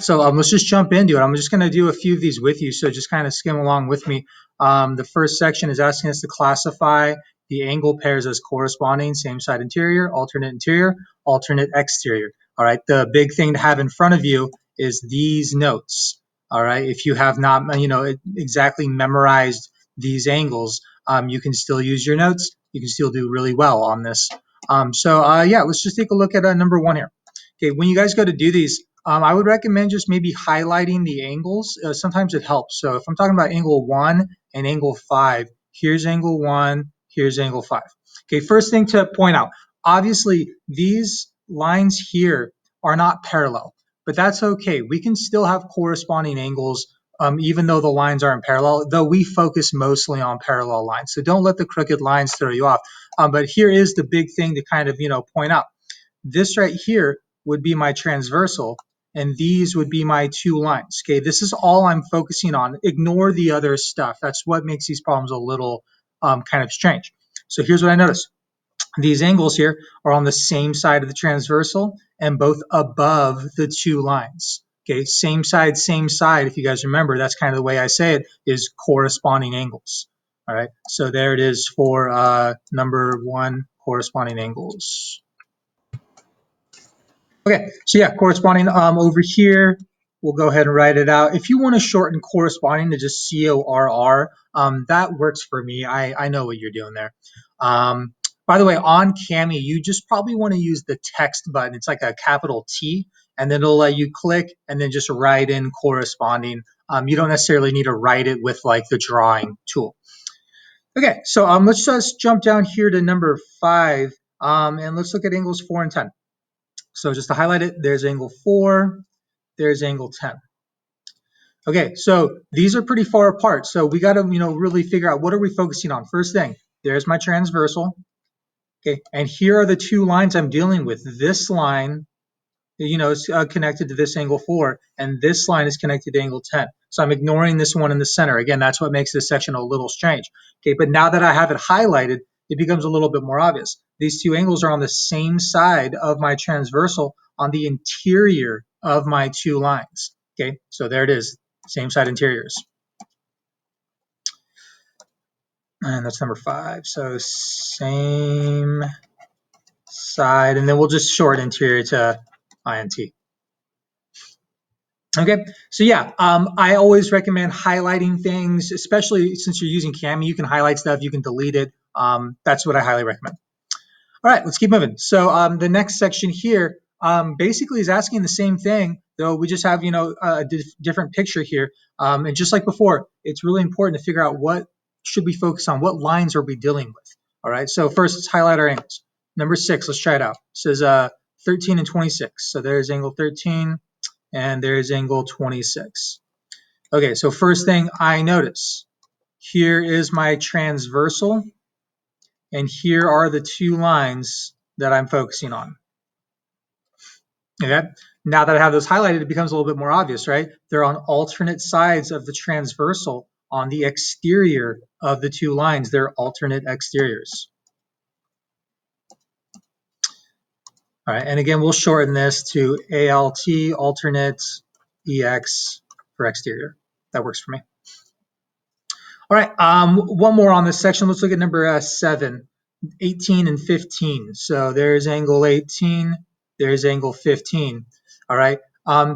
So let's just jump into it. I'm just going to do a few of these with you, so just kind of skim along with me. The first section is asking us to classify the angle pairs as corresponding same side interior, alternate exterior. All right, the big thing to have in front of you is these notes. All right, if you have not, exactly memorized these angles, you can still use your notes. You can still do really well on this. Yeah, let's just take a look at number one here. Okay, when you guys go to do these, I would recommend just maybe highlighting the angles. Sometimes it helps. So if I'm talking about angle 1 and angle 5, here's angle 1, here's angle 5. Okay, first thing to point out, obviously these lines here are not parallel, but that's okay. We can still have corresponding angles even though the lines aren't parallel, though we focus mostly on parallel lines. So don't let the crooked lines throw you off. But here is the big thing to kind of, point out. This right here would be my transversal, and these would be my two lines. Okay, this is all I'm focusing on. Ignore the other stuff. That's what makes these problems a little kind of strange. So here's what I noticed. These angles here are on the same side of the transversal and both above the two lines. Okay, same side, if you guys remember, that's kind of the way I say it, is corresponding angles. All right, so there it is for number one, corresponding angles. Okay, so yeah, corresponding over here, we'll go ahead and write it out. If you want to shorten corresponding to just CORR, that works for me. I know what you're doing there. By the way, on Kami, you just probably want to use the text button. It's like a capital T, and then it'll let you click and then just write in corresponding. You don't necessarily need to write it with like the drawing tool. Okay, so let's just jump down here to number 5, and let's look at angles 4 and 10. So just to highlight it, there's angle 4, there's angle 10. Okay, so these are pretty far apart. So we got to, really figure out what are we focusing on. First thing, there's my transversal. Okay, and here are the two lines I'm dealing with. This line, is connected to this angle 4, and this line is connected to angle 10. So I'm ignoring this one in the center. Again, that's what makes this section a little strange. Okay, but now that I have it highlighted, it becomes a little bit more obvious. These two angles are on the same side of my transversal on the interior of my two lines. Okay, so there it is, same side interiors. And that's number 5. So same side, and then we'll just short interior to INT. Okay, so yeah, I always recommend highlighting things, especially since you're using Kami. You can highlight stuff, you can delete it. That's what I highly recommend. All right, let's keep moving. So the next section here basically is asking the same thing, though we just have a different picture here. And just like before, it's really important to figure out what should we focus on, what lines are we dealing with. All right, so first let's highlight our angles. Number 6, let's try it out. It says 13 and 26. So there's angle 13. And there's angle 26. Okay, so first thing I notice, here is my transversal, and here are the two lines that I'm focusing on. Okay, now that I have those highlighted, it becomes a little bit more obvious, right? They're on alternate sides of the transversal on the exterior of the two lines. They're alternate exteriors. All right, and again, we'll shorten this to ALT, alternate EX for exterior. That works for me. All right, one more on this section. Let's look at number 7, 18 and 15. So there's angle 18, there's angle 15. All right,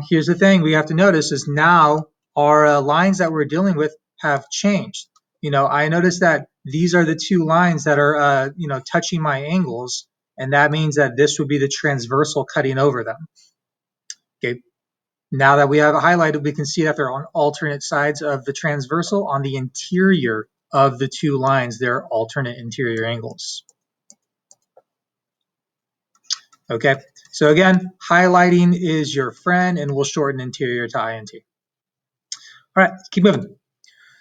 here's the thing we have to notice is now our lines that we're dealing with have changed. I noticed that these are the two lines that are, touching my angles, and that means that this would be the transversal cutting over them. Okay. Now that we have it highlighted, we can see that they're on alternate sides of the transversal on the interior of the two lines. They're alternate interior angles. Okay, so again, highlighting is your friend, and we'll shorten interior to INT. All right, let's keep moving.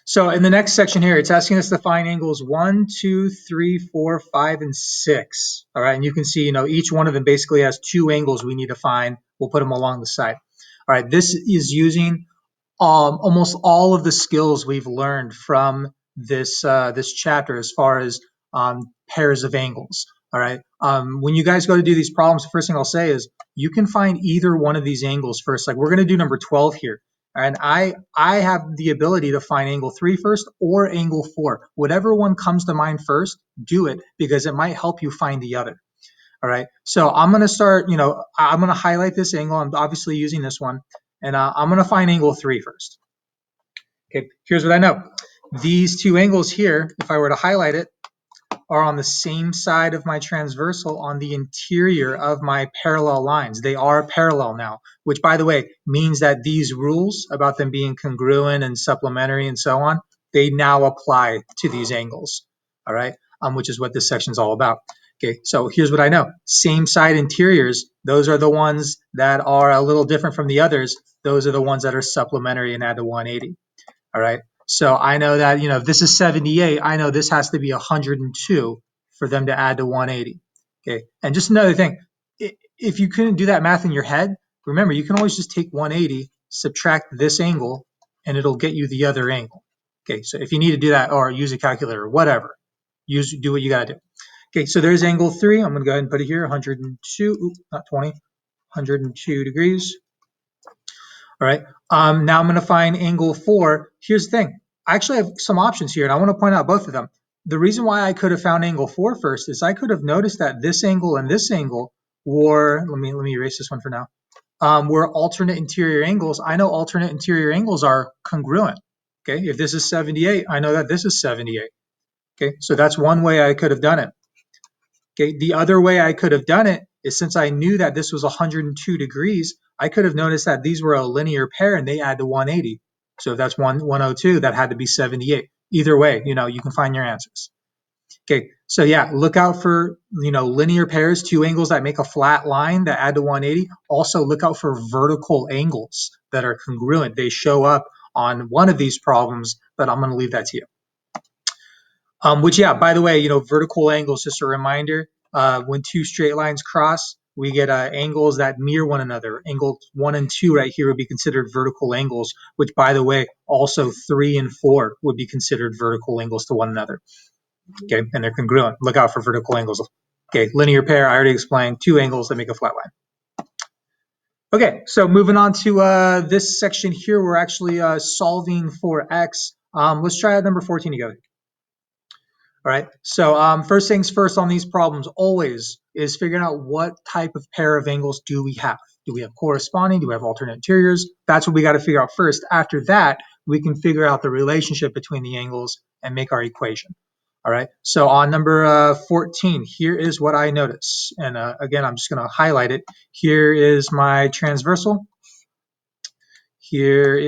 So in the next section here, it's asking us to find angles 1, 2, 3, 4, 5, and 6. All right, and you can see, each one of them basically has two angles we need to find. We'll put them along the side. All right, this is using almost all of the skills we've learned from this this chapter as far as pairs of angles. All right, When you guys go to do these problems, the first thing I'll say is you can find either one of these angles first. Like we're going to do number 12 here. And I have the ability to find angle 3 first or angle 4. Whatever one comes to mind first, do it because it might help you find the other. All right. So I'm going to start, I'm going to highlight this angle. I'm obviously using this one. And I'm going to find angle 3 first. Okay. Here's what I know. These two angles here, if I were to highlight it, are on the same side of my transversal on the interior of my parallel lines. They are parallel now, which by the way, means that these rules about them being congruent and supplementary and so on, they now apply to these angles, all right? Which is what this section is all about. Okay, so here's what I know. Same side interiors, those are the ones that are a little different from the others. Those are the ones that are supplementary and add to 180, all right? So I know that, if this is 78, I know this has to be 102 for them to add to 180. Okay. And just another thing, if you couldn't do that math in your head, remember, you can always just take 180, subtract this angle, and it'll get you the other angle. Okay. So if you need to do that or use a calculator or whatever, do what you got to do. Okay. So there's angle 3. I'm going to go ahead and put it here, 102, not 20, 102 degrees. All right. Now I'm going to find angle 4. Here's the thing. I actually have some options here, and I want to point out both of them. The reason why I could have found angle 4 first is I could have noticed that this angle and this angle were, let me erase this one for now, were alternate interior angles. I know alternate interior angles are congruent. Okay. If this is 78, I know that this is 78. Okay. So that's one way I could have done it. Okay, the other way I could have done it is since I knew that this was 102 degrees, I could have noticed that these were a linear pair and they add to 180. So if that's 102, that had to be 78. Either way, you can find your answers. Okay, so yeah, look out for, linear pairs, two angles that make a flat line that add to 180. Also look out for vertical angles that are congruent. They show up on one of these problems, but I'm going to leave that to you. Which, yeah, by the way, vertical angles, just a reminder, when two straight lines cross, we get angles that mirror one another. Angle 1 and 2 right here would be considered vertical angles, which, by the way, also 3 and 4 would be considered vertical angles to one another. Okay, and they're congruent. Look out for vertical angles. Okay, linear pair, I already explained, two angles that make a flat line. Okay, so moving on to this section here, we're actually solving for x. Let's try number 14 together. All right. So first things first on these problems always is figuring out what type of pair of angles do we have. Do we have corresponding? Do we have alternate interiors? That's what we got to figure out first. After that, we can figure out the relationship between the angles and make our equation. All right. So on number 14, here is what I notice. And again, I'm just going to highlight it. Here is my transversal. Here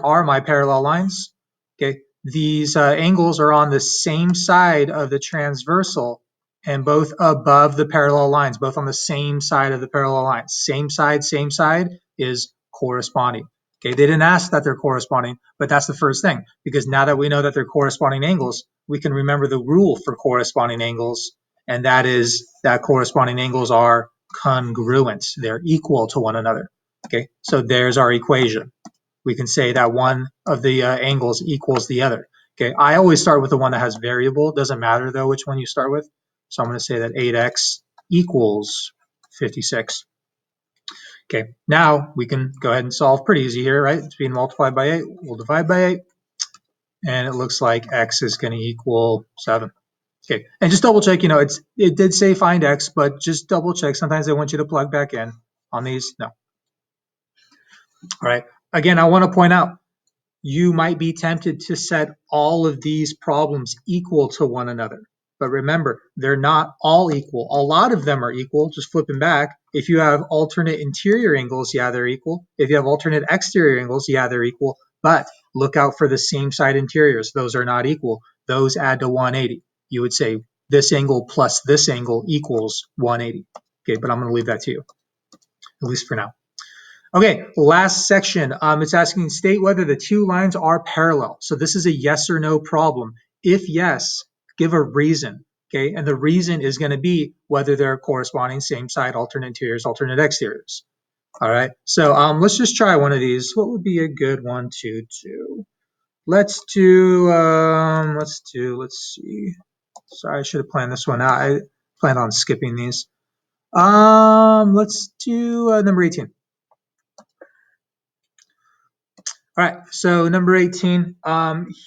are my parallel lines. Okay. These angles are on the same side of the transversal and both above the parallel lines, both on the same side of the parallel lines. Same side is corresponding. Okay, they didn't ask that they're corresponding, but that's the first thing, because now that we know that they're corresponding angles, we can remember the rule for corresponding angles, and that is that corresponding angles are congruent. They're equal to one another. Okay, so there's our equation. We can say that one of the angles equals the other. Okay, I always start with the one that has variable. It doesn't matter though which one you start with. So I'm going to say that 8x equals 56. Okay, now we can go ahead and solve pretty easy here, right? It's being multiplied by 8. We'll divide by 8. And it looks like x is going to equal 7. Okay, and just double check, it did say find x, but just double check. Sometimes they want you to plug back in on these. No. All right. Again, I want to point out, you might be tempted to set all of these problems equal to one another. But remember, they're not all equal. A lot of them are equal, just flipping back. If you have alternate interior angles, yeah, they're equal. If you have alternate exterior angles, yeah, they're equal. But look out for the same side interiors. Those are not equal. Those add to 180. You would say this angle plus this angle equals 180. Okay, but I'm going to leave that to you, at least for now. Okay, last section. It's asking state whether the two lines are parallel. So this is a yes or no problem. If yes, give a reason. Okay, and the reason is going to be whether they're corresponding same side, alternate interiors, alternate exteriors. All right, so let's just try one of these. What would be a good one to do? Let's see. Sorry, I should have planned this one out. plan on skipping these. Let's do number 18. All right, so number 18,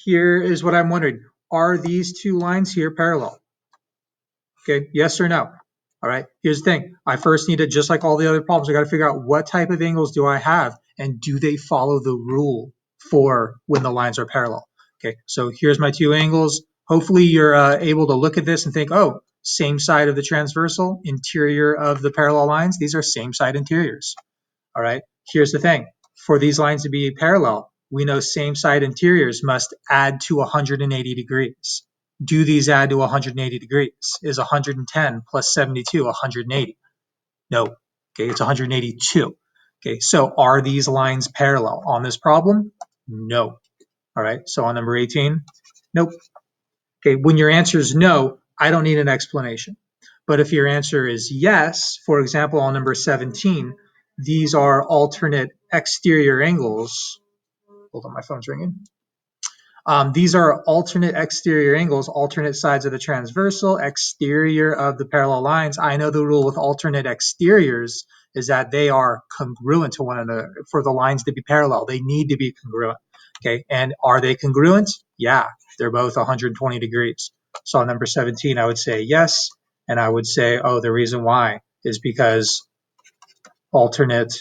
here is what I'm wondering. Are these two lines here parallel? Okay, yes or no? All right, here's the thing. I first need to, just like all the other problems, I got to figure out what type of angles do I have and do they follow the rule for when the lines are parallel. Okay, so here's my two angles. Hopefully you're able to look at this and think, oh, same side of the transversal, interior of the parallel lines. These are same side interiors. All right, here's the thing. For these lines to be parallel, we know same side interiors must add to 180 degrees. Do these add to 180 degrees? Is 110 plus 72 180? No. Okay, it's 182. Okay, so are these lines parallel on this problem? No. All right, so on number 18, nope. Okay, when your answer is no, I don't need an explanation. But if your answer is yes, for example, on number 17, these are alternate exterior angles. Hold on, my phone's ringing. These are alternate exterior angles, alternate sides of the transversal, exterior of the parallel lines. I know the rule with alternate exteriors is that they are congruent to one another. For the lines to be parallel, they need to be congruent. Okay, and are they congruent? Yeah, they're both 120 degrees. So on number 17, I would say yes, and I would say, oh, the reason why is because alternate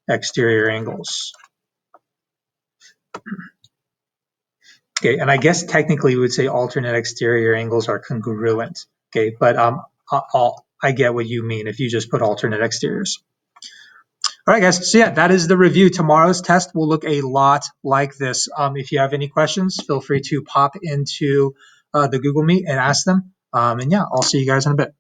exterior angles. Okay, and I guess technically we would say alternate exterior angles are congruent. Okay, but I get what you mean if you just put alternate exteriors. All right, guys. So yeah, that is the review. Tomorrow's test will look a lot like this. If you have any questions, feel free to pop into the Google Meet and ask them. And yeah, I'll see you guys in a bit.